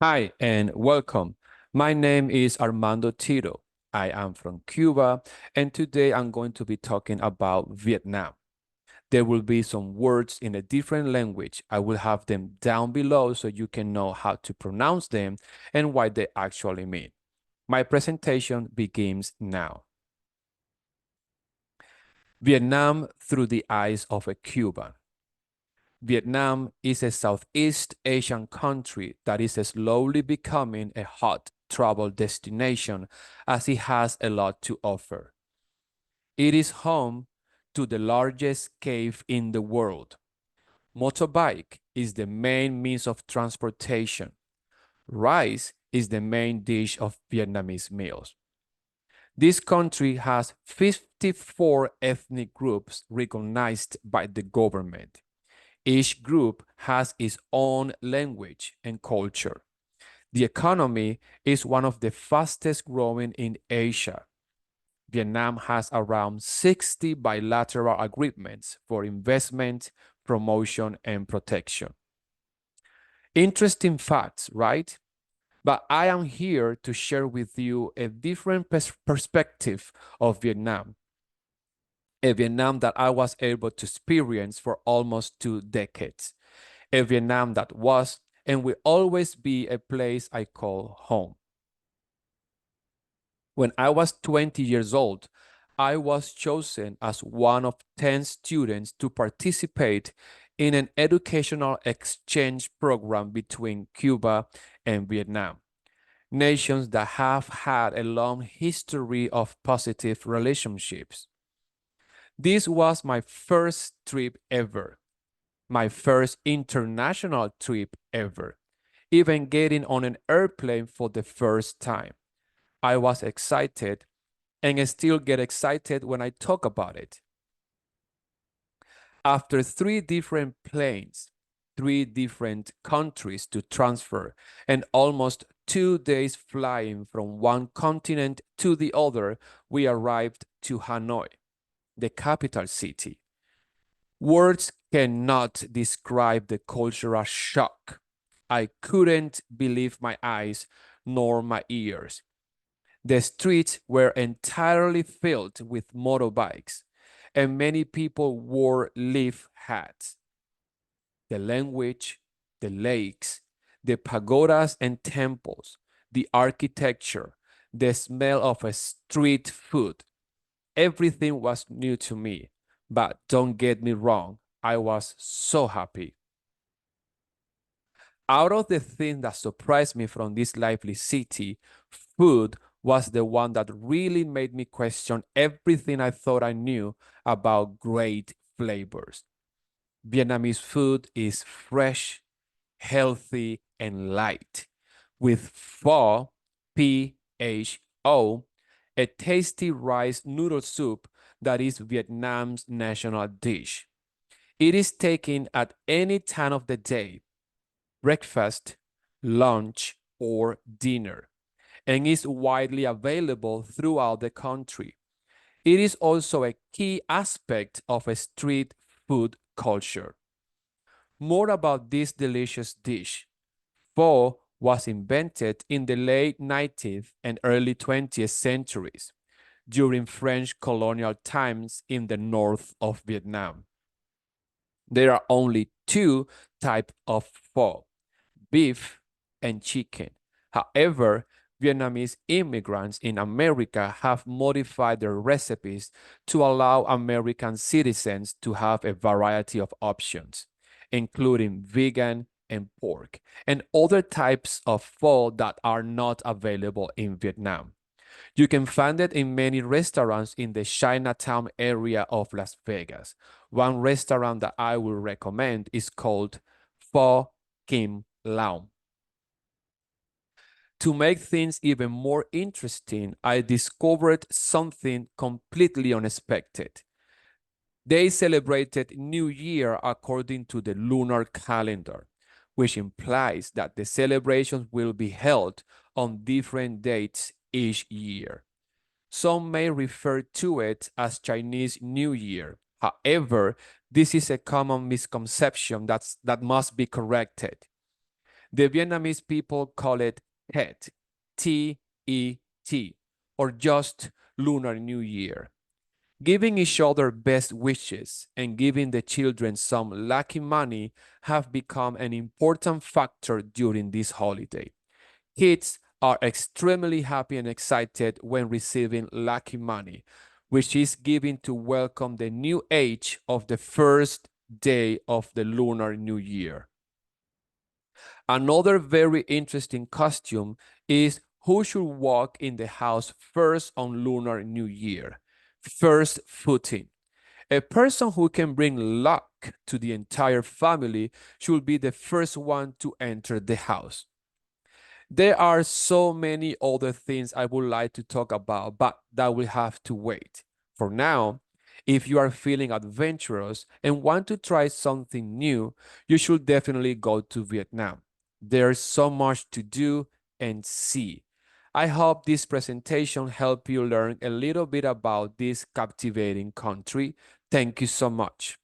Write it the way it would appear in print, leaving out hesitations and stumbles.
Hi and welcome. My name is Armando Tito. I am from Cuba, and today I'm going to be talking about Vietnam. There will be some words in a different language. I will have them down below so you can know how to pronounce them and what they actually mean. My presentation begins now. Vietnam through the eyes of a Cuban. Vietnam is a Southeast Asian country that is slowly becoming a hot travel destination as it has a lot to offer. It is home to the largest cave in the world. Motorbike is the main means of transportation. Rice is the main dish of Vietnamese meals. This country has 54 ethnic groups recognized by the government. Each group has its own language and culture. The economy is one of the fastest growing in Asia. Vietnam has around 60 bilateral agreements for investment, promotion, and protection. Interesting facts, right? But I am here to share with you a different perspective of Vietnam, a Vietnam that I was able to experience for almost 2 decades, a Vietnam that was and will always be a place I call home. When I was 20 years old, I was chosen as one of 10 students to participate in an educational exchange program between Cuba and Vietnam, nations that have had a long history of positive relationships. This was my first trip ever, my first international trip ever, even getting on an airplane for the first time. I was excited and I still get excited when I talk about it. After 3 different planes, 3 different countries to transfer, and almost 2 days flying from one continent to the other, we arrived to Hanoi, the capital city. Words cannot describe the cultural shock. I couldn't believe my eyes nor my ears. The streets were entirely filled with motorbikes, and many people wore leaf hats. The language, the lakes, the pagodas and temples, the architecture, the smell of a street food, everything was new to me. But don't get me wrong, I was so happy. Out of the things that surprised me from this lively city, food was the one that really made me question everything I thought I knew about great flavors. Vietnamese food is fresh, healthy, and light, with pho, Pho, a tasty rice noodle soup that is Vietnam's national dish. It is taken at any time of the day, breakfast, lunch, or dinner, and is widely available throughout the country. It is also a key aspect of a street food culture. More about this delicious dish. Pho was invented in the late 19th and early 20th centuries during French colonial times in the north of Vietnam. There are only two types of pho: beef and chicken. However, Vietnamese immigrants in America have modified their recipes to allow American citizens to have a variety of options, including vegan and pork, and other types of pho that are not available in Vietnam. You can find it in many restaurants in the Chinatown area of Las Vegas. One restaurant that I will recommend is called Pho Kim Long. To make things even more interesting, I discovered something completely unexpected. They celebrated New Year according to the lunar calendar, which implies that the celebrations will be held on different dates each year. Some may refer to it as Chinese New Year. However, this is a common misconception that must be corrected. The Vietnamese people call it Tet, T-E-T, or just Lunar New Year. Giving each other best wishes and giving the children some lucky money have become an important factor during this holiday. Kids are extremely happy and excited when receiving lucky money, which is given to welcome the new age of the first day of the Lunar New Year. Another very interesting costume is who should walk in the house first on Lunar New Year. First footing. A person who can bring luck to the entire family should be the first one to enter the house. There are so many other things I would like to talk about, but that will have to wait. For now, if you are feeling adventurous and want to try something new, you should definitely go to Vietnam. There's so much to do and see. I hope this presentation helped you learn a little bit about this captivating country. Thank you so much.